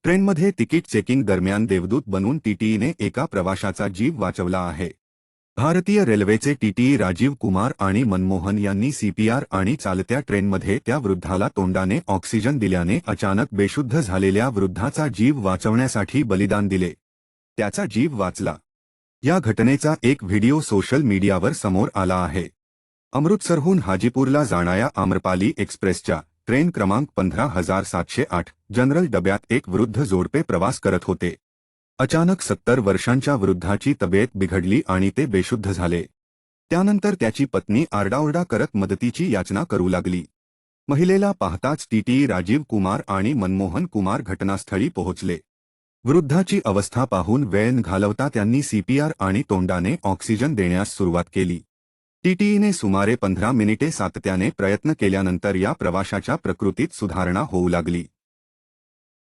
ट्रेनमध्ये ticket checking दरम्यान देवदूत बनून टीटीईने एका प्रवाशाचा जीव वाचवला आहे। भारतीय रेल्वेचे टीटीई राजीव कुमार आणि मनमोहन यांनी सीपीआर आणि चालत्या ट्रेनमध्ये त्या वृद्धाला तोंडाने ऑक्सिजन दिल्याने अचानक बेशुद्ध झालेल्या वृद्धाचा जीव वाचवण्यासाठी बलिदान दिले। त्याचा जीव वाचला। या घटनेचा एक व्हिडिओ सोशल मीडियावर समोर आला आहे। अमृतसरहून हाजीपूरला जाणाऱ्या आम्रपाली एक्सप्रेसच्या ट्रेन क्रमांक 15708 जनरल डब्यात एक वृद्ध जोडपे प्रवास करत होते। अचानक 70 वर्षांच्या वृद्धाची तब्येत बिघडली आणि ते बेशुद्ध झाले। त्यानंतर त्याची पत्नी आरडाओरडा करत मदतीची याचना करू लागली। महिलेला पाहताच टीटीई राजीव कुमार आणि मनमोहन कुमार घटनास्थळी पोहोचले। वृद्धाची अवस्था पाहून वेळ न घालवता त्यांनी सीपीआर आणि तोंडाने ऑक्सिजन देण्यास सुरुवात केली। टीटीईने सुमारे 15 मिनिटे सातत्याने प्रयत्न केल्यानंतर या प्रवाशाच्या प्रकृतीत सुधारणा होऊ लागली।